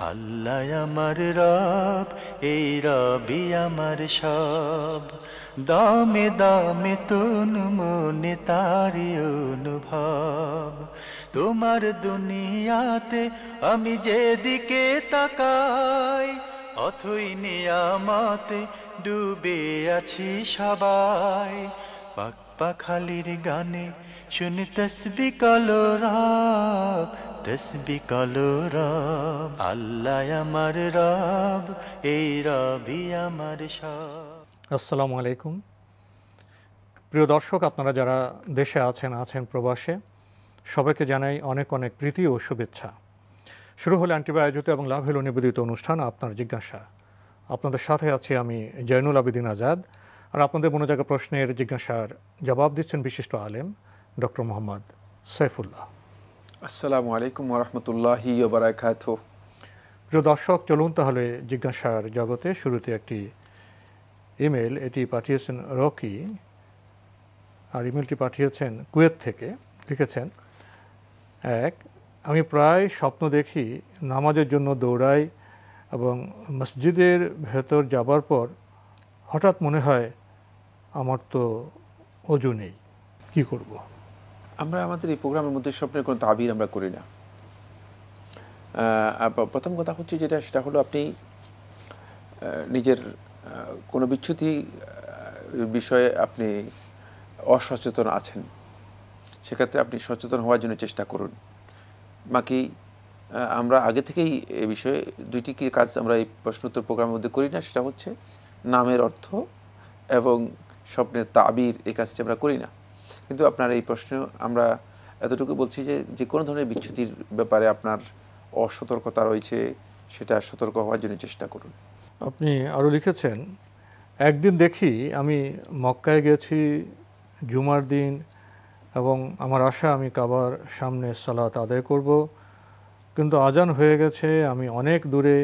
আল্লাহ আমার রব, এই রবি আমার সব। দামে দামে তন মনে তারি অনুভব। তোমার দুনিয়াতে আমি যেদিকে তাকাই, অথই নিয়ামতে ডুবে আছি সবাই। পাক পাখালির গানে শুনি তসবি কলো রব, তসবি কলো রব। আল্লাহ আমার রব, এই রবি আমার সব। আসসালামু আলাইকুম। প্রিয় দর্শক, আপনারা যারা দেশে আছেন প্রবাসে, সবাইকে জানাই অনেক অনেক প্রীতি ও শুভেচ্ছা। শুরু হলো অ্যান্টিবা আয়োজিত এবং লাভেলো নিবেদিত অনুষ্ঠান আপনার জিজ্ঞাসা। আপনাদের সাথে আছি আমি জয়নুল আবেদিন আজাদ, আর আপনাদের মনোজাগা প্রশ্নের জিজ্ঞাসার জবাব দিচ্ছেন বিশিষ্ট আলেম ডক্টর মোহাম্মদ সাইফুল্লাহ। আসসালামু আলাইকুম ওয়া রাহমাতুল্লাহি ওয়া বারাকাতুহু। প্রিয় দর্শক, চলুন তাহলে জিজ্ঞাসার জগতে। শুরুতে একটি ইমেল, এটি পাঠিয়েছেন রকি, আর ইমেলটি পাঠিয়েছেন কুয়েত থেকে। লিখেছেন, আমি প্রায় স্বপ্ন দেখি নামাজের জন্য দৌড়াই এবং মসজিদের ভেতর যাবার পর হঠাৎ মনে হয় আমার তো অজু নেই, কী করব? আমরা আমাদের এই প্রোগ্রামের মধ্যে স্বপ্নের কোনো তাবির আমরা করি না। প্রথম কথা হচ্ছে সেটা হলো আপনি নিজের কোনো বিচ্যুতি বিষয়ে আপনি অসচেতন আছেন, সেক্ষেত্রে আপনি সচেতন হওয়ার জন্য চেষ্টা করুন। বাকি আমরা আগে থেকেই এ বিষয়ে দুইটি কি কাজ আমরা এই প্রশ্নোত্তর প্রোগ্রামের মধ্যে করি না, সেটা হচ্ছে নামের অর্থ এবং স্বপ্নের তাবির, এই কাজটি আমরা করি না। কিন্তু আপনার এই প্রশ্ন আমরা এতটুকু বলছি যে কোনো ধরনের বিচ্যুতির ব্যাপারে আপনার অসতর্কতা রয়েছে, সেটা সতর্ক হওয়ার জন্য চেষ্টা করুন। আপনি আরও লিখেছেন, একদিন দেখি আমি মক্কায় গেছি জুমার দিন এবং আমার আশা আমি কাবার সামনে সালাত আদায় করব, কিন্তু আজান হয়ে গেছে, আমি অনেক দূরে।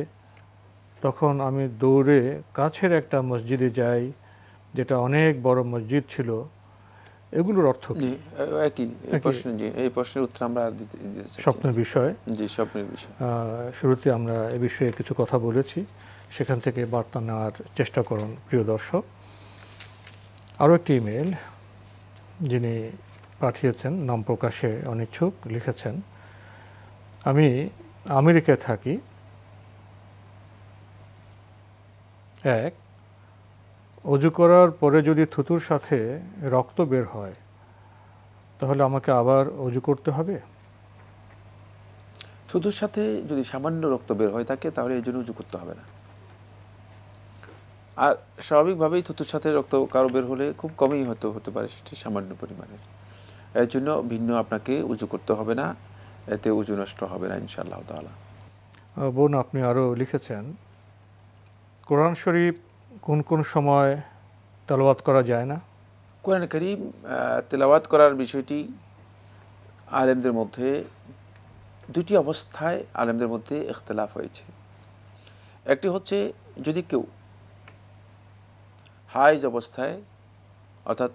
তখন আমি দৌড়ে কাছের একটা মসজিদে যাই, যেটা অনেক বড় মসজিদ ছিল। এগুলোর অর্থ কি? এই প্রশ্নের উত্তর আমরা দিতে চাই। স্বপ্নের বিষয়। জি, স্বপ্নের বিষয়। শুরুতে আমরা এ বিষয়ে কিছু কথা বলেছি, সেখান থেকে বার্তা নেওয়ার চেষ্টা করুন প্রিয় দর্শক। আরও একটি ইমেল, যিনি পাঠিয়েছেন নাম প্রকাশে অনিচ্ছুক, লিখেছেন, আমি আমেরিকায় থাকি। অজু করার পরে যদি থুতুর সাথে রক্ত বের হয়, তাহলে আমাকে আবার অজু করতে হবে? থুতুর সাথে যদি সামান্য রক্ত বের হয়ে থাকে তাহলে এই জন্য উজু করতে হবে না। আর স্বাভাবিকভাবেই থুতুর সাথে রক্ত কারো বের হলে খুব কমই হতে পারে, সেটি সামান্য পরিমাণে, এর জন্য ভিন্ন আপনাকে উজু করতে হবে না, এতে উজু নষ্ট হবে না ইনশাআল্লাহ তাআলা। বোন, আপনি আরও লিখেছেন, কোরআন শরীফ কোন কোন সময় তেলাওয়াত করা যায় না? কোরআন কারীম তেলাওয়াত করার বিষয়টি আলেমদের মধ্যে দুটি অবস্থায় আলেমদের মধ্যে ইখতিলাফ হয়েছে। একটি হচ্ছে যদি কেউ হাইজ অবস্থায়, অর্থাৎ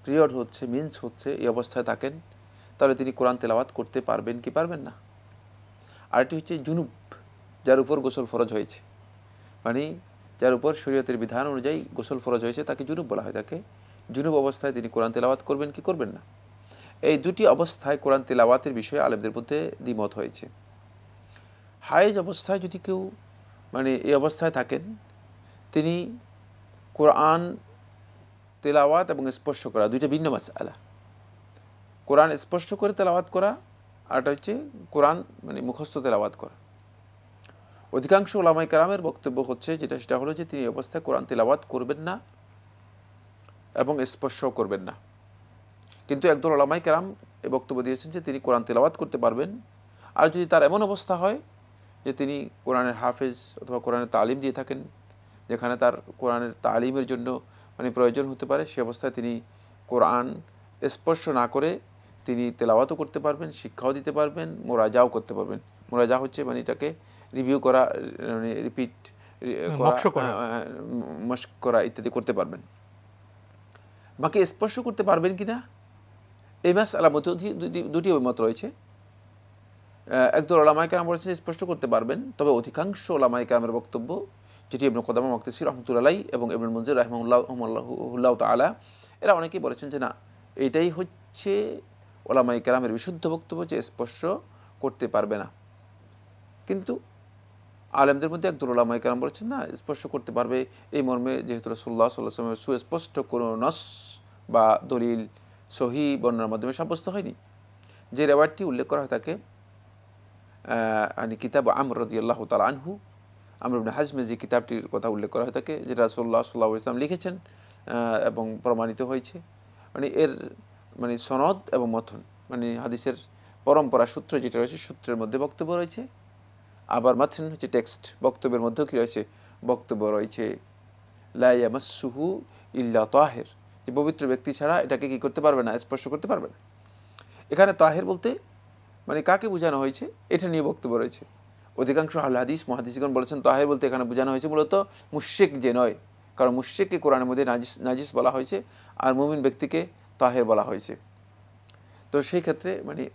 পিরিয়ড হচ্ছে, মিন্স হচ্ছে, এই অবস্থায় থাকেন, তাহলে তিনি কোরআন তেলাওয়াত করতে পারবেন কি পারবেন না। আরেকটি হচ্ছে জুনুব, যার উপর গোসল ফরজ হয়েছে, মানে যার উপর শরীয়তের বিধান অনুযায়ী গোসল ফরজ হয়েছে, তাকে জুনুব বলা হয়। তাকে জুনুব অবস্থায় তিনি কোরআন তেলাওয়াত করবেন কি করবেন না। এই দুটি অবস্থায় কোরআন তেলাওয়াতের বিষয়ে আলেমদের মধ্যে দ্বিমত হয়েছে। হাইজ অবস্থায় যদি কেউ এই অবস্থায় থাকেন, তিনি কোরআন তেলাওয়াত এবং স্পর্শ করা দুইটা ভিন্ন মাসআলা। কোরআন স্পর্শ করে তেলাওয়াত করা, আর এটা হচ্ছে কোরআন মুখস্থ তেলাওয়াত করা। অধিকাংশ উলামায়ে কেরামের বক্তব্য হচ্ছে সেটা হলো যে তিনি এই অবস্থায় কোরআন তেলাওয়াত করবেন না এবং স্পর্শ করবেন না। কিন্তু একদল উলামায়ে কেরাম এই বক্তব্য দিয়েছেন যে তিনি কোরআন তেলাওয়াত করতে পারবেন। আর যদি তার এমন অবস্থা হয় যে তিনি কোরআনের হাফেজ অথবা কোরআনের তালিম দিয়ে থাকেন, যেখানে তার কোরআনের তালিমের জন্য প্রয়োজন হতে পারে, সে অবস্থায় তিনি কোরআন স্পর্শ না করে তিনি তেলাওয়াতও করতে পারবেন, শিক্ষাও দিতে পারবেন, মোরাজাও করতে পারবেন। মোরাজা হচ্ছে এটাকে রিভিউ করা, রিপিট মশক করা ইত্যাদি করতে পারবেন। বাকি স্পর্শ করতে পারবেন কিনা, এই মাসআলার মধ্যে দুটি মত রয়েছে। একদল ওলামায়ে কেরাম বলেছেন স্পষ্ট করতে পারবেন, তবে অধিকাংশ ওলামায়ে কেরামের বক্তব্য, যেটি ইবনে কুদামা মাকদিসি রাহমাতুল্লাহ আলাইহি এবং ইবনুল মুনজির রাহিমাহুল্লাহ তাআলা, এরা অনেকেই বলেছেন যে না, এইটাই হচ্ছে ওলামায়ে কেরামের বিশুদ্ধ বক্তব্য যে স্পর্শ করতে পারবে না। কিন্তু আলেমদের মধ্যে একদল ওলামায়ে কেরাম বলেছেন না, স্পর্শ করতে পারবে, এই মর্মে যেহেতু রাসূলুল্লাহ সাল্লাল্লাহু আলাইহি ওয়াসাল্লামের সুস্পষ্ট কোনো নস বা দলিল সহিহ বর্ণনার মাধ্যমে সাব্যস্ত হয়নি। যে রেওয়ায়তটি উল্লেখ করা হয় তাকে কিতাব আমর রাদিয়াল্লাহু তাআলা আনহু, আমর ইবনে হাজমের যে কিতাবটির কথা উল্লেখ করা হয় থাকে, যেটা রাসূলুল্লাহ সাল্লাল্লাহু আলাইহি ওয়াসাল্লাম লিখেছেন এবং প্রমাণিত হয়েছে, এর সনদ এবং মথন, হাদিসের পরম্পরা সূত্র যেটা রয়েছে, সূত্রের মধ্যে বক্তব্য রয়েছে, আবার মাথন হচ্ছে টেক্সট, বক্তব্যের মধ্যেও কী রয়েছে, বক্তব্য রয়েছে লা ইয়ামাসসুহু ইল্লা তাহির, যে পবিত্র ব্যক্তি ছাড়া এটাকে কি করতে পারবে না, স্পর্শ করতে পারবে না। এখানে তাহির বলতে কাকে বোঝানো হয়েছে, এটা নিয়ে বক্তব্য রয়েছে। অধিকাংশ আহলে হাদিস মুহাদ্দিসগণ বলেছেন তাহির বলতে এখানে বোঝানো হয়েছে মূলত মুশরিক যে নয়, কারণ মুশরিককে কোরআনের মধ্যে নাজিস বলা হয়েছে, আর মুমিন ব্যক্তিকে তাহির বলা হয়েছে। তো সেই ক্ষেত্রে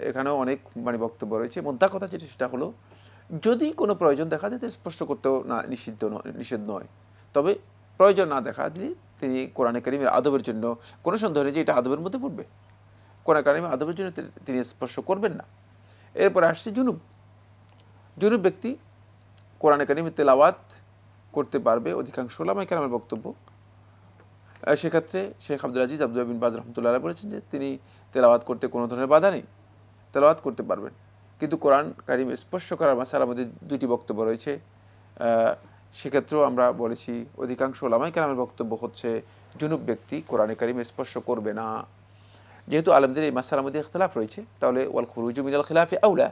এখানেও অনেক বক্তব্য রয়েছে। মোদ্দা কথা যেটা সেটা হলো, যদি কোনো প্রয়োজন দেখা যায় স্পর্শ করতেও না নিষেধ নয়, তবে প্রয়োজন না দেখা দিলে তিনি কোরআনে কারিমের আদবের জন্য, কোনো সন্দেহ নেই যে এটা আদবের মধ্যে পড়বে, কোরআনে কারিমের আদবের জন্য তিনি স্পর্শ করবেন না। এরপরে আসছে জুনুব ব্যক্তি কোরআনে কারিমের তেলাওয়াত করতে পারবে, অধিকাংশ ওলামায়ে কেরামের বক্তব্য। সেক্ষেত্রে শেখ আব্দুল আজিজ আব্দুল্লাহ বিন বাজ রাহমাতুল্লাহ আলাইহি বলেছেন যে তিনি তেলাওয়াত করতে কোনো ধরনের বাধা নেই, তেলাওয়াত করতে পারবেন। কিন্তু কোরআন কারিম স্পর্শ করার মাসালার মধ্যে দুটি বক্তব্য রয়েছে। সেক্ষেত্রেও আমরা বলেছি অধিকাংশ ওলামায়ে কেরামের বক্তব্য হচ্ছে জুনুব ব্যক্তি কোরআনে কারিম স্পর্শ করবে না। যেহেতু আলেমদের এই মাসালার মধ্যে ইখতিলাফ রয়েছে, তাহলে ওয়াল খুরুজু মিনাল খিলাফি আউলা,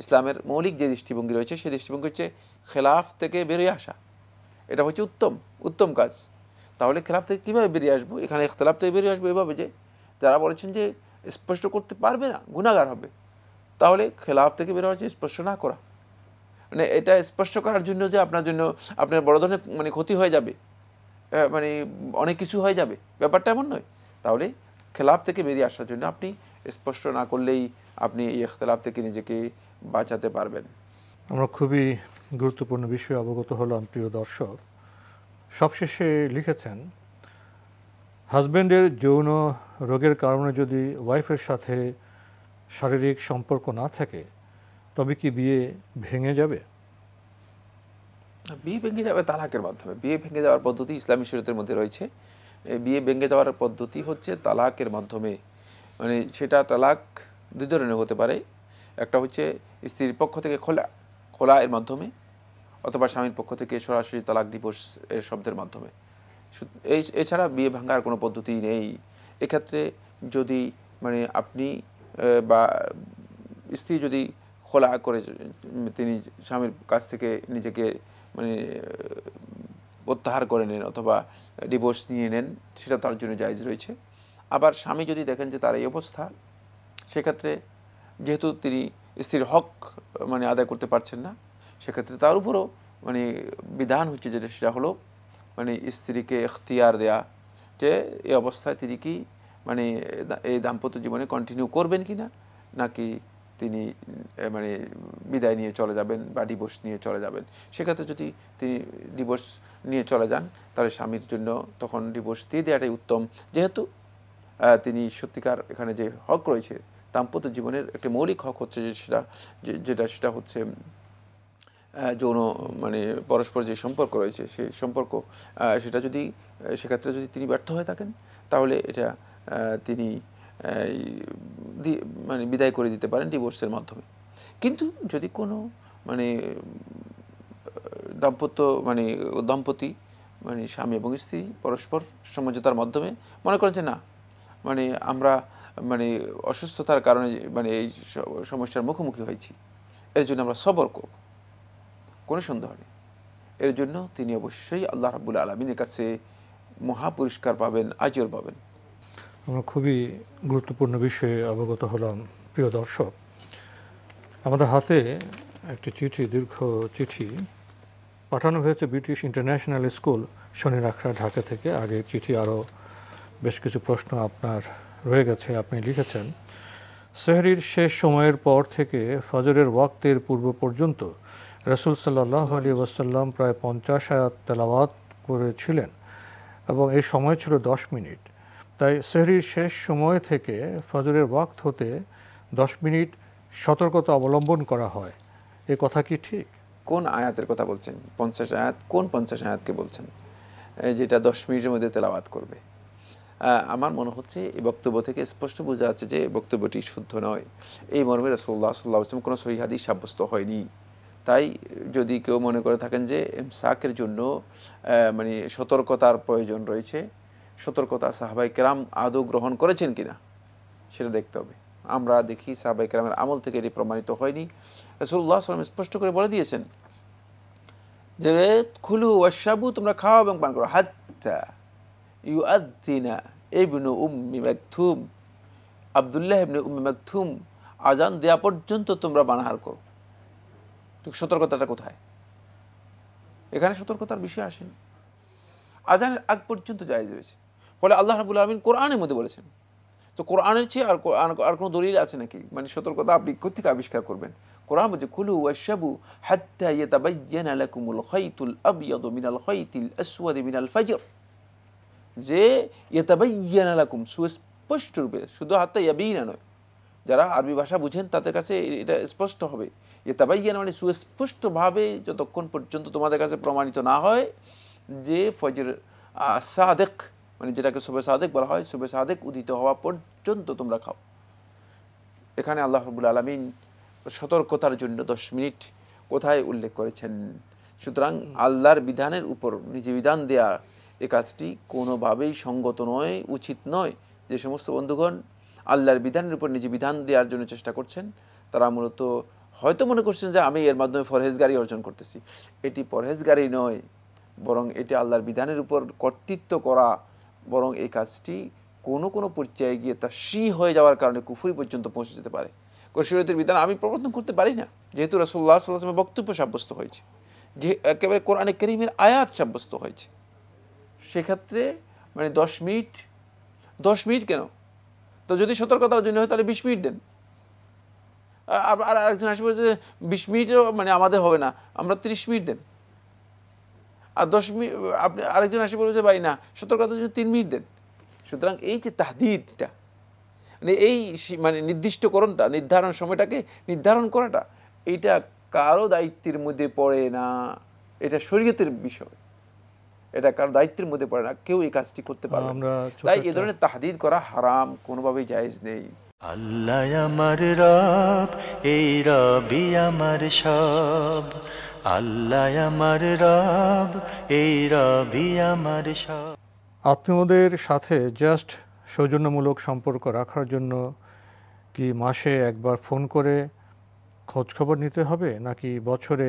ইসলামের মৌলিক যে দৃষ্টিভঙ্গি রয়েছে সেই দৃষ্টিভঙ্গি হচ্ছে খেলাফ থেকে বেরিয়ে আসা, এটা হচ্ছে উত্তম কাজ। তাহলে খেলাফ থেকে কীভাবে বেরিয়ে আসবো, এখানে ইখতিলাফ থেকে বেরিয়ে আসবো এভাবে যে যারা বলেছেন যে স্পষ্ট করতে পারবে না, গুনাহগার হবে, তাহলে খেলাফ থেকে বের হওয়া, স্পর্শ না করা, এটা স্পষ্ট করার জন্য যে আপনার বড় ধরনের ক্ষতি হয়ে যাবে, অনেক কিছু হয়ে যাবে, ব্যাপারটা এমন নয়। তাহলে খেলাফ থেকে বেরিয়ে আসার জন্য আপনি স্পষ্ট না করলেই আপনি এই ইখতিলাফ থেকে নিজেকে বাঁচাতে পারবেন। আমরা খুবই গুরুত্বপূর্ণ বিষয়ে অবগত হলাম প্রিয় দর্শক। সবশেষে লিখেছেন, হাজব্যান্ডের যৌন রোগের কারণে যদি ওয়াইফের সাথে শারীরিক সম্পর্ক না থাকে তবে কি বিয়ে ভেঙে যাবে? বিয়ে ভেঙে যাবে তালাকের মাধ্যমে। বিয়ে ভেঙে যাওয়ার পদ্ধতি ইসলামী শরীয়তের মধ্যে রয়েছে। বিয়ে ভেঙে যাওয়ার পদ্ধতি হচ্ছে তালাকের মাধ্যমে। সেটা তালাক দুই ধরনের হতে পারে। একটা হচ্ছে স্ত্রীর পক্ষ থেকে খোলা এর মাধ্যমে, অথবা স্বামীর পক্ষ থেকে সরাসরি তালাক, ডিভোর্স এর শব্দের মাধ্যমে। এছাড়া বিয়ে ভাঙার কোনো পদ্ধতি নেই। এক্ষেত্রে যদি আপনি বা স্ত্রী যদি খোলা করে তিনি স্বামীর কাছ থেকে নিজেকে প্রত্যাহার করে নেন অথবা ডিভোর্স নিয়ে নেন, সেটা তার জন্য জায়েজ রয়েছে। আবার স্বামী যদি দেখেন যে তার এই অবস্থা, সেক্ষেত্রে যেহেতু তিনি স্ত্রীর হক আদায় করতে পারছেন না, সেক্ষেত্রে তার উপরও বিধান হচ্ছে যেটা সেটা হলো স্ত্রীকে এখতিয়ার দেয়া যে এই অবস্থায় তিনি কি এই দাম্পত্য জীবনে কন্টিনিউ করবেন কি না, নাকি তিনি বিদায় নিয়ে চলে যাবেন বা ডিভোর্স নিয়ে চলে যাবেন। সেক্ষেত্রে যদি তিনি ডিভোর্স নিয়ে চলে যান, তাহলে স্বামীর জন্য তখন ডিভোর্স দিয়ে দেওয়াটাই উত্তম, যেহেতু তিনি সত্যিকার এখানে যে হক রয়েছে, দাম্পত্য জীবনের একটি মৌলিক হক হচ্ছে সেটা হচ্ছে যৌন পরস্পর যে সম্পর্ক রয়েছে সেই সম্পর্ক, সেক্ষেত্রে যদি তিনি ব্যর্থ হয়ে থাকেন, তাহলে এটা তিনি বিদায় করে দিতে পারেন ডিভোর্সের মাধ্যমে। কিন্তু যদি কোনো দম্পতি স্বামী এবং স্ত্রী পরস্পর সমঝোতার মাধ্যমে মনে করেন যে না আমরা অসুস্থতার কারণে এই সমস্যার মুখোমুখি হয়েছি, এর জন্য আমরা সবর করব, কোনো সন্দেহ নেই, এর জন্য তিনি অবশ্যই আল্লাহ রাব্বুল আলামিনের কাছে মহাপুরস্কার পাবেন, আজর পাবেন। আমরা খুবই গুরুত্বপূর্ণ বিষয়ে অবগত হলাম প্রিয় দর্শক। আমাদের হাতে একটি দীর্ঘ চিঠি পাঠানো হয়েছে British international school, Shanir Akhra, Dhaka থেকে। আগে চিঠি আরও বেশ কিছু প্রশ্ন আপনার রয়ে গেছে। আপনি লিখেছেন, সেহরির শেষ সময়ের পর থেকে ফজরের ওয়াক্তের পূর্ব পর্যন্ত রাসূল সাল্লাল্লাহু আলাইহি ওয়াসাল্লাম প্রায় 50 আয়াত তেলাওয়াত করেছিলেন এবং এই সময় ছিল 10 মিনিট। তাই সেহরির শেষ সময় থেকে ফজরের ওয়াক্ত হতে 10 মিনিট সতর্কতা অবলম্বন করা হয়। এ কথা কি ঠিক? কোন আয়াতের কথা বলছেন? 50 আয়াত, কোন 50 আয়াতকে বলছেন যেটা 10 মিনিটের মধ্যে তেলাওয়াত করবে? আমার মনে হচ্ছে এই বক্তব্য থেকে স্পষ্ট বোঝা যাচ্ছে যে বক্তব্যটি শুদ্ধ নয়। এই মর্মে রাসূলুল্লাহ সাল্লাল্লাহু আলাইহি ওয়াসাল্লাম কোনো সহিহ হাদিস সাব্যস্ত হয়নি। তাই যদি কেউ মনে করে থাকেন যে ইমসাকের জন্য মানে সতর্কতার প্রয়োজন রয়েছে, সতর্কতা সাহাবায়ে কেরাম আদৌ গ্রহণ করেছেন কিনা সেটা দেখতে হবে। আমরা দেখি সাহাবায়ে কেরামের আমল থেকে এটি প্রমাণিত হয়নি। রাসূলুল্লাহ সাল্লাল্লাহু আলাইহি ওয়াসাল্লাম স্পষ্ট করে বলে দিয়েছেন যে খুলু ওয়াশরাবু, তোমরা খাও এবং পান করো, হাত্তা ইউআদ্দিনা ইবনু উম্মি মাকতুম, আব্দুল্লাহ ইবনে উম্মি মাকতুম আজান দেয়া পর্যন্ত তোমরা পানাহার করো। ঠিক সতর্কতাটা কোথায়? এখানে সতর্কতার বিষয় আসেনি, আজানের আগ পর্যন্ত জায়েজ রয়েছে। ফলে আল্লাহ রাব্বুল আলামিন কোরআনের মধ্যে বলেছেন। তো কোরআনের চেয়ে আর কোনো দলিল আছে নাকি? মানে সতর্কতা আপনি কোত্থেকে আবিষ্কার করবেন? কোরআন বলছে কুলু ওয়াশরাবু হাত্তা ইয়াতাবায়্যানা লাকুমুল খাইতুল আবয়াদু মিনাল খাইতিল আসওয়াদি মিনাল ফাজর, যে ইয়াতাবায়্যানা লাকুম, সুস্পষ্ট রূপে, শুধু হাত্তা ইয়াবিনা নয়, যারা আরবি ভাষা বুঝেন তাদের কাছে এটা স্পষ্ট হবে। ইয়াতাবায়্যানা মানে সুস্পষ্টভাবে, যতক্ষণ পর্যন্ত তোমাদের কাছে প্রমাণিত না হয় যে ফজর সাদেক, মানে যেটাকে সুবহে সাদেক বলা হয়, সুবহে সাদেক উদিত হওয়া পর্যন্ত তোমরা খাও। এখানে আল্লাহ রাব্বুল আলামিন সতর্কতার জন্য 10 মিনিট কোথায় উল্লেখ করেছেন? সুতরাং আল্লাহর বিধানের উপর নিজে বিধান দেয়া এ কাজটি কোনোভাবেই সঙ্গত নয়, উচিত নয়। যে সমস্ত বন্ধুগণ আল্লাহর বিধানের উপর নিজে বিধান দেওয়ার জন্য চেষ্টা করছেন, তারা মূলত হয়তো মনে করছেন যে আমি এর মাধ্যমে পরহেজগারি অর্জন করতেছি। এটি পরহেজগারি নয়, বরং এটি আল্লাহর বিধানের উপর কর্তৃত্ব করা। বরং এই কাজটি কোনো কোনো পর্যায়ে গিয়ে তাশরীহ হয়ে যাওয়ার কারণে কুফরি পর্যন্ত পৌঁছে যেতে পারে। শরীয়তের বিধান আমি প্রবর্তন করতে পারি না, যেহেতু রাসূলুল্লাহ সাল্লাল্লাহু আলাইহি ওয়াসাল্লামের বক্তব্য সাব্যস্ত হয়েছে, যে একেবারে কোরআনে কারীমের আয়াত সাব্যস্ত হয়েছে, সেক্ষেত্রে মানে 10 মিনিট কেন? তো যদি সতর্কতার জন্য হয় তাহলে 20 মিনিট দেন। আর আরেকজন আসবে যে 20 মিনিটও মানে আমাদের হবে না, আমরা 30 মিনিট দেন। আর 10 মিনিট আপনি আরেকজন আসে বলবে যে ভাই না, সতর্কতার জন্য 3 মিনিট দেন। সুতরাং এই যে তাহদীদটা, মানে এই মানে নির্দিষ্টকরণটা, নির্ধারণ সময়টাকে নির্ধারণ করাটা, এটা কারো দায়িত্বের মধ্যে পড়ে না। এটা শরীয়তের বিষয়, এটা কারো দায়িত্বের মধ্যে পড়ে না, কেউ এই কাজটি করতে পারবে না। তাই এই ধরনের তাহদীদ করা হারাম, কোনোভাবেই জায়েজ নেই। আল্লাহ আমার রব, এই রবি আমার সব। আল্লাহ আমার রব, এই রবি আমার সব। আত্মীয়দের সাথে জাস্ট সৌজন্যমূলক সম্পর্ক রাখার জন্য কি মাসে একবার ফোন করে খোঁজখবর নিতে হবে, নাকি বছরে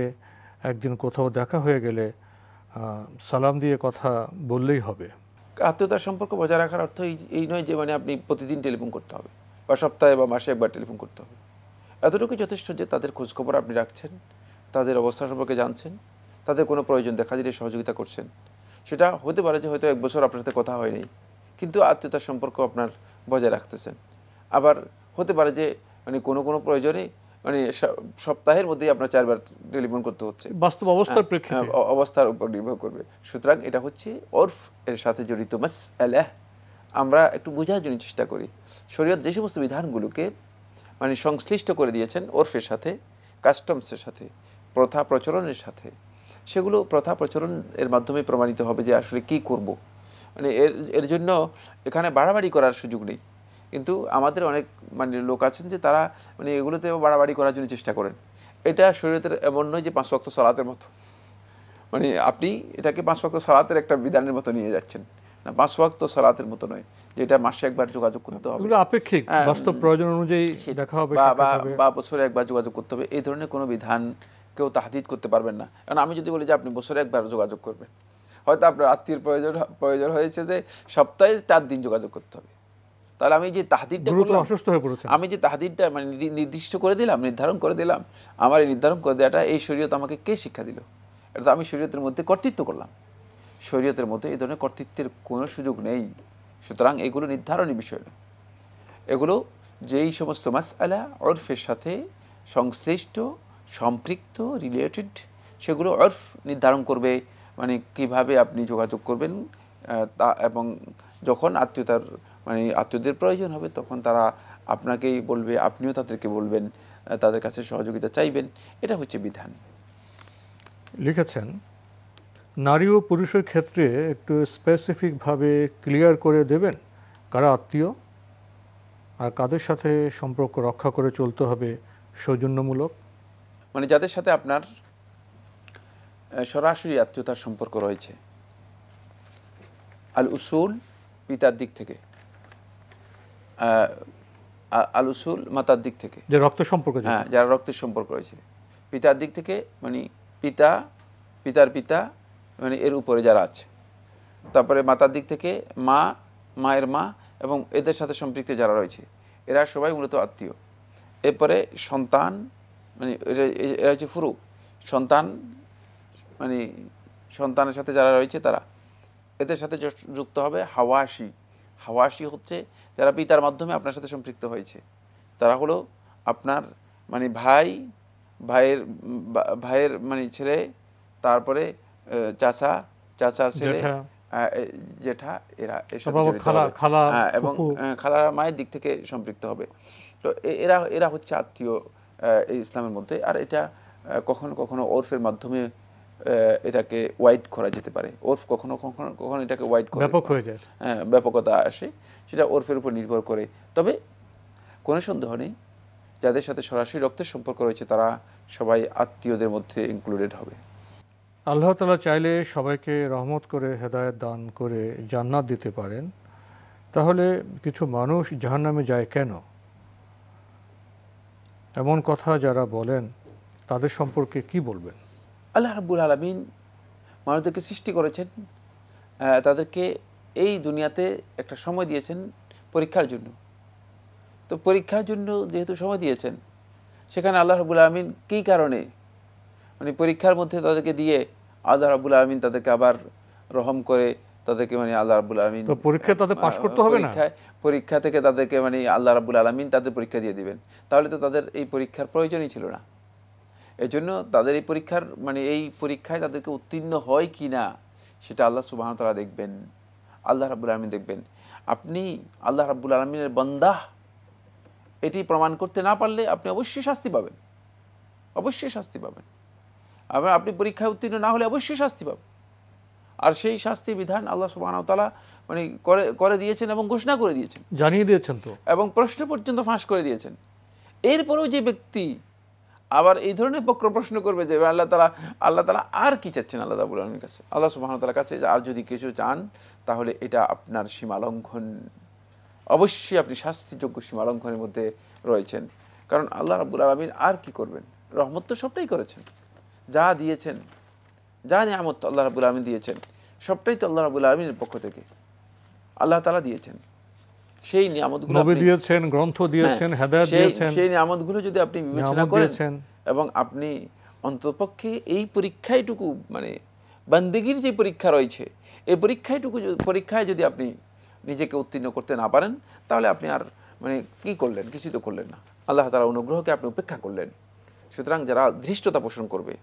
একদিন কোথাও দেখা হয়ে গেলে সালাম দিয়ে কথা বললেই হবে? আত্মীয়তার সম্পর্ক বজায় রাখার অর্থ এই নয় যে মানে আপনি প্রতিদিন টেলিফোন করতে হবে বা সপ্তাহে বা মাসে একবার টেলিফোন করতে হবে। এতটুকু যথেষ্ট যে তাদের খোঁজখবর আপনি রাখছেন, তাদের অবস্থা সম্পর্কে জানছেন, তাদের কোনো প্রয়োজন দেখা দিলে সহযোগিতা করছেন। সেটা হতে পারে যে হয়তো 1 বছর আপনার সাথে কথা হয়নি, কিন্তু আত্মীয়তার সম্পর্ক আপনার বজায় রাখতেছেন। আবার হতে পারে যে মানে কোনো প্রয়োজনে মানে সপ্তাহের মধ্যেই আপনার 4 বার টেলিফোন করতে হচ্ছে, বাস্তব অবস্থার প্রেক্ষিতে, অবস্থার উপর নির্ভর করবে। সুতরাং এটা হচ্ছে ওরফ এর সাথে জড়িত মাসআলা। আমরা একটু বোঝার জন্য চেষ্টা করি, শরীয়ত যে সমস্ত বিধানগুলোকে মানে সংশ্লিষ্ট করে দিয়েছেন ওরফের সাথে, কাস্টমসের সাথে, প্রথা প্রচলনের সাথে, সেগুলো প্রথা প্রচলন এর মাধ্যমে প্রমাণিত হবে যে আসলে কি করব। মানে এর জন্য এখানে বাড়াবাড়ি করার সুযোগ নেই। কিন্তু আমাদের অনেক মানে লোক আছেন যে তারা মানে এগুলোতেও বাড়াবাড়ি করার জন্য চেষ্টা করেন। এটা শরীয়তের এমন নয় যে 5 ওয়াক্ত সালাতের মতো, মানে আপনি এটাকে 5 ওয়াক্ত সালাতের একটা বিধানের মতো নিয়ে যাচ্ছেন না, 5 ওয়াক্ত সালাতের মতো নয় যে এটা মাসে একবার যোগাযোগ করতে হবে, এগুলো আপেক্ষিক, বাস্তব প্রয়োজন অনুযায়ী দেখা হবে, বা বছরে একবার যোগাযোগ করতে হবে। এই ধরনের কোনো বিধান কেউ তাহদীদ করতে পারবেন না। কারণ আমি যদি বলি যে আপনি বছরে একবার যোগাযোগ করবেন, হয়তো আপনার আত্মীয়ের প্রয়োজন হয়েছে যে সপ্তাহে 4 দিন যোগাযোগ করতে হবে, তাহলে আমি যে তাহদীদটা করলাম, আমি যে তাহদীদটা মানে নির্দিষ্ট করে দিলাম, নির্ধারণ করে দিলাম, আমার এই নির্ধারণ করে দেওয়াটা এই শরীয়ত আমাকে কে শিক্ষা দিল? এটা তো আমি শরীয়তের মধ্যে কর্তৃত্ব করলাম। শরীয়তের মধ্যে এই ধরনের কর্তৃত্বের কোনো সুযোগ নেই। সুতরাং এগুলো নির্ধারণী বিষয় নয়, এগুলো যেই সমস্ত মাসআলা উরফের সাথে সংশ্লিষ্ট, সম্পৃক্ত, রিলেটেড, সেগুলো উরফ নির্ধারণ করবে, মানে কিভাবে আপনি যোগাযোগ করবেন তা, এবং যখন আত্মীয়তার মানে আত্মীয়দের প্রয়োজন হবে তখন তারা আপনাকেই বলবে, আপনিও তাদেরকে বলবেন, তাদের কাছে সহযোগিতা চাইবেন। এটা হচ্ছে বিধান। লিখেছেন, নারী ও পুরুষের ক্ষেত্রে একটু স্পেসিফিকভাবে ক্লিয়ার করে দেবেন কারা আত্মীয় আর কাদের সাথে সম্পর্ক রক্ষা করে চলতে হবে সৌজন্যমূলক? মানে যাদের সাথে আপনার সরাসরি আত্মীয়তার সম্পর্ক রয়েছে, আল উসুল পিতার দিক থেকে, আল উসুল মাতার দিক থেকে, যে রক্ত সম্পর্ক, হ্যাঁ, যারা রক্তের সম্পর্ক রয়েছে, পিতার দিক থেকে মানে পিতা, পিতার পিতা, মানে এর উপরে যারা আছে, তারপরে মাতার দিক থেকে মা, মায়ের মা এবং এদের সাথে সম্পৃক্ত যারা রয়েছে, এরা সবাই মূলত আত্মীয়। এরপরে সন্তান, মানে এরা হচ্ছে ফুরু সন্তান, মানে সন্তানের সাথে যারা রয়েছে তারা, এদের সাথে যুক্ত হবে হাওয়াসি। হাওয়াসি হচ্ছে যারা পিতার মাধ্যমে আপনার সাথে সম্পৃক্ত হয়েছে, তারা হলো আপনার মানে ভাইয়ের মানে ছেলে, তারপরে চাচা, চাচার ছেলে, জেঠা, এরা এসব এবং খালা মায়ের দিক থেকে সম্পৃক্ত হবে। তো এরা হচ্ছে আত্মীয় এই ইসলামের মধ্যে। আর এটা কখনো কখনো ওরফের মাধ্যমে এটাকে ওয়াইড করা যেতে পারে। ওরফ কখনো কখনো কখনো এটাকে ওয়াইড করে ব্যাপক হয়ে যায়, হ্যাঁ, ব্যাপকতা আসে, সেটা ওরফের উপর নির্ভর করে। তবে কোনো সন্দেহ নেই, যাদের সাথে সরাসরি রক্তের সম্পর্ক রয়েছে তারা সবাই আত্মীয়দের মধ্যে ইনক্লুডেড হবে। আল্লাহ তাআলা চাইলে সবাইকে রহমত করে হেদায়েত দান করে জান্নাত দিতে পারেন, তাহলে কিছু মানুষ জাহান্নামে যায় কেন? এমন কথা যারা বলেন তাদের সম্পর্কে কি বলবেন? আল্লাহ রাব্বুল আলামিন মানুষদেরকে সৃষ্টি করেছেন, তাদেরকে এই দুনিয়াতে একটা সময় দিয়েছেন পরীক্ষার জন্য। তো পরীক্ষার জন্য যেহেতু সময় দিয়েছেন, সেখানে আল্লাহ রাব্বুল আলামিন কী কারণে মানে পরীক্ষার মধ্যে তাদেরকে দিয়ে আল্লাহ রাব্বুল আলামিন তাদেরকে আবার রহম করে তাদেরকে মানে আল্লাহ রাব্বুল আলামিন পরীক্ষা তাদের পাস করতে হবে না, পরীক্ষা থেকে তাদেরকে মানে আল্লাহ রাব্বুল আলামিন তাদের পরীক্ষা দিয়ে দিবেন, তাহলে তো তাদের এই পরীক্ষার প্রয়োজনই ছিল না। এজন্য তাদের এই পরীক্ষার মানে এই পরীক্ষায় তাদেরকে উত্তীর্ণ হয় কি না সেটা আল্লাহ সুবহানাহু ওয়া তাআলা দেখবেন, আল্লাহ রাব্বুল আলামিন দেখবেন। আপনি আল্লাহ রাব্বুল আলামিনের বান্দা এটি প্রমাণ করতে না পারলে আপনি অবশ্যই শাস্তি পাবেন, অবশ্যই শাস্তি পাবেন। আবার আপনি পরীক্ষায় উত্তীর্ণ না হলে অবশ্যই শাস্তি পাবেন। আর সেই শাস্তি বিধান আল্লাহ সুবহানাহু ওয়া তাআলা মানে করে দিয়েছেন এবং ঘোষণা করে দিয়েছেন, জানিয়ে দিয়েছেন তো, এবং প্রশ্ন পর্যন্ত ফাঁস করে দিয়েছেন। এরপরেও যে ব্যক্তি আবার এই ধরনের বক্র প্রশ্ন করবে যে আল্লাহ তাআলা আর কি চাচ্ছেন আল্লাহ রাব্বুল আলামিনের কাছে, আল্লাহ সুবহানাহু ওয়া তাআলার কাছে আর যদি কিছু চান তাহলে এটা আপনার সীমালঙ্ঘন, অবশ্যই আপনি শাস্তিযোগ্য সীমালঙ্ঘনের মধ্যে রয়েছেন। কারণ আল্লাহ রাব্বুল আলামিন আর কি করবেন? রহমত তো সবটাই করেছেন, যা দিয়েছেন, যা নিয়ামত আল্লাহ রাব্বুল আলামিন দিয়েছেন সবটাই তো আল্লাহ রাব্বুল আলামিনের পক্ষ থেকে আল্লাহ তাআলা দিয়েছেন। সেই নিয়ামতগুলো নবী দিয়েছেন, গ্রন্থ দিয়েছেন, হেদায়েত দিয়েছেন, সেই নিয়ামতগুলো যদি আপনি বিবেচনা করেন এবং আপনি অন্ততপক্ষে এই পরীক্ষায়টুকু মানে বান্দেগীর যে পরীক্ষা রয়েছে এই পরীক্ষায় যদি আপনি নিজেকে উত্তীর্ণ করতে না পারেন তাহলে আপনি আর মানে কি করলেন? কিছু তো করলেন না। আল্লাহ তাআলার অনুগ্রহকে আপনি উপেক্ষা করলেন। সুতরাং যারা ধৃষ্টতা পোষণ করবে,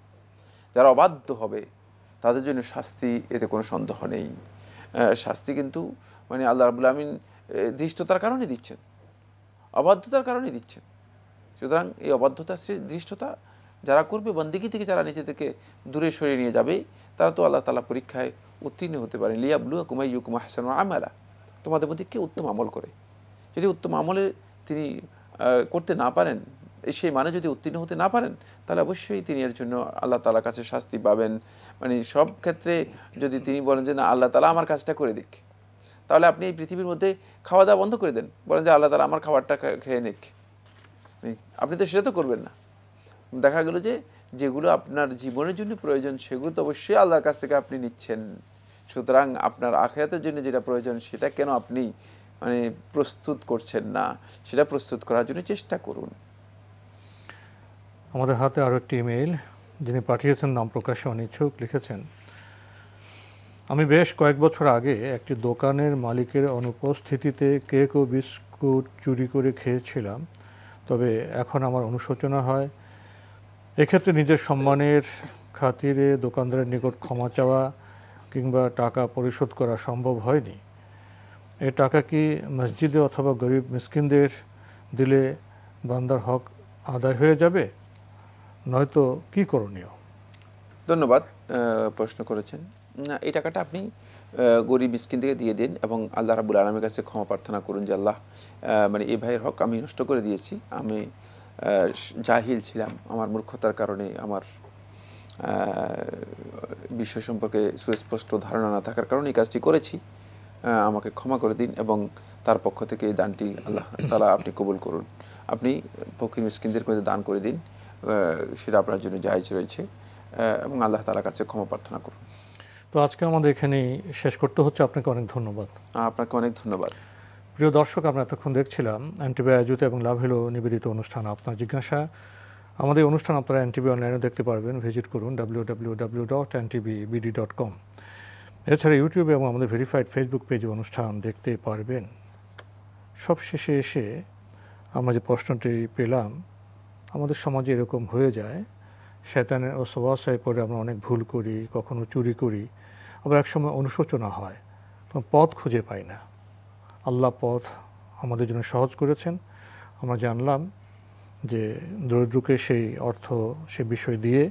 যারা অবাধ্য হবে, তাদের জন্য শাস্তি, এতে কোনো সন্দেহ নেই। শাস্তি কিন্তু মানে আল্লাহ রাব্বুল আলামিন ধৃষ্টতার কারণে দিচ্ছেন, অবাধ্যতার কারণে দিচ্ছেন। সুতরাং এই অবাধ্যতা, ধৃষ্টতা যারা করবে, বন্দেগী থেকে যারা নিজেদেরকে দূরে সরিয়ে নিয়ে যাবে, তারা তো আল্লাহ তাআলা পরীক্ষায় উত্তীর্ণ হতে পারেন। লিয়াবলুয়াকুম আইয়ুকুম আহসানু আমালা, তোমাদের মধ্যে কে উত্তম আমল করে। যদি উত্তম আমলে তিনি করতে না পারেন, সেই মানে যদি উত্তীর্ণ হতে না পারেন, তাহলে অবশ্যই তিনি এর জন্য আল্লাহ তাআলার কাছে শাস্তি পাবেন। মানে সব ক্ষেত্রে যদি তিনি বলেন যে না আল্লাহ তাআলা আমার কাজটা করে দিক, তাহলে আপনি এই পৃথিবীর মধ্যে খাওয়া দাওয়া বন্ধ করে দেন, বলেন যে আল্লাহ তাআলা আমার খাবারটা খেয়ে নিক, আপনি তো সেটা তো করবেন না। দেখা গেল যে যেগুলো আপনার জীবনের জন্য প্রয়োজন সেগুলো তো অবশ্যই আল্লাহর কাছ থেকে আপনি নিচ্ছেন। সুতরাং আপনার আখিরাতের জন্য যেটা প্রয়োজন সেটা কেন আপনি মানে প্রস্তুত করছেন না? সেটা প্রস্তুত করার জন্য চেষ্টা করুন। আমাদের হাতে আরও একটি ইমেইল, যিনি পাঠিয়েছেন নাম প্রকাশে অনিচ্ছুক, লিখেছেন, আমি বেশ কয়েক বছর আগে একটি দোকানের মালিকের অনুপস্থিতিতে কেক ও বিস্কুট চুরি করে খেয়েছিলাম, তবে এখন আমার অনুশোচনা হয়। এক্ষেত্রে নিজের সম্মানের খাতিরে দোকানদারের নিকট ক্ষমা চাওয়া কিংবা টাকা পরিশোধ করা সম্ভব হয়নি। এ টাকা কি মসজিদে অথবা গরিব মিসকিনদের দিলে বান্দার হক আদায় হয়ে যাবে, নয়তো কি করণীয়? ধন্যবাদ, প্রশ্ন করেছেন। এই টাকাটা আপনি গরিব মিসকিনদেরকে দিয়ে দিন এবং আল্লাহ রাব্বুল আলামিনের কাছে ক্ষমা প্রার্থনা করুন যে আল্লাহ, মানে এই ভাইয়ের হক আমি নষ্ট করে দিয়েছি, আমি জাহিল ছিলাম, আমার মূর্খতার কারণে, আমার বিষয় সম্পর্কে সুস্পষ্ট ধারণা না থাকার কারণে এই কাজটি করেছি, আমাকে ক্ষমা করে দিন এবং তার পক্ষ থেকে এই দানটি আল্লাহ তাআলা আপনি কবুল করুন। আপনি ফকির মিসকিনদের মধ্যে দান করে দিন, সেটা আপনার জন্য জায়েজ রয়েছে, এবং আল্লাহ তাআলার কাছে ক্ষমা প্রার্থনা করুন। তো আজকে আমাদের এখানেই শেষ করতে হচ্ছে। আপনাকে অনেক ধন্যবাদ। আপনাকে অনেক ধন্যবাদ। প্রিয় দর্শক, আমরা এতক্ষণ দেখছিলাম এনটিভি আয়োজিত এবং লাভ হলো নিবেদিত অনুষ্ঠান আপনার জিজ্ঞাসা। আমাদের অনুষ্ঠান আপনারা এনটিভি অনলাইনে দেখতে পারবেন, ভিজিট করুন www.ntvbd.com। এছাড়া ইউটিউবে এবং আমাদের ভেরিফাইড ফেসবুক পেজে অনুষ্ঠান দেখতে পারবেন। সবশেষে এসে আমরা যে প্রশ্নটি পেলাম, আমাদের সমাজে এরকম হয়ে যায়, শয়তানের ওয়াসওয়াসায় পড়ে আমরা অনেক ভুল করি, কখনো চুরি করি, আবার একসময় অনুশোচনা হয়, তখন পথ খুঁজে পাই না। আল্লাহ পথ আমাদের জন্য সহজ করেছেন। আমরা জানলাম যে দরিদ্রকে সেই অর্থ, সে বিষয় দিয়ে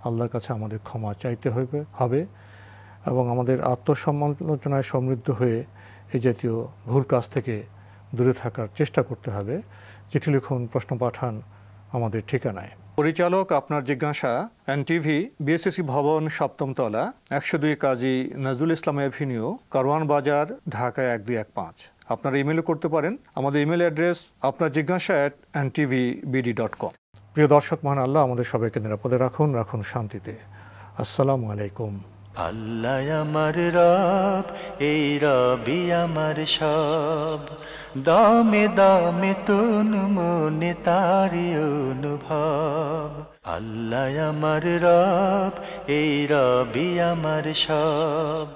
আল্লাহর কাছে আমাদের ক্ষমা চাইতে হবে এবং আমাদের আত্মসমালোচনায় সমৃদ্ধ হয়ে এই জাতীয় ভুল কাজ থেকে দূরে থাকার চেষ্টা করতে হবে। চিঠি লিখুন, প্রশ্ন পাঠান আমাদের ঠিকানায়। পরিচালক আপনার জিজ্ঞাসা, এনটিভি, বিএসসি ভবন, 7ম তলা, 102 কাজী নজরুল ইসলাম এভিনিউ, কারওয়ান বাজার, ঢাকা 1215। আপনারা ইমেল করতে পারেন। আমাদের ইমেল অ্যাড্রেস আপনার জিজ্ঞাসা @ntvbd.com। প্রিয় দর্শক, মহান আল্লাহ আমাদের সবাইকে নিরাপদে রাখুন শান্তিতে। আসসালামু আলাইকুম। আল্লাহ আমার রব, এই রবি আমার সব, দামে দামে তুন মনে তারি অনুভব। আল্লাহ আমার রব, এই রবি আমার সব।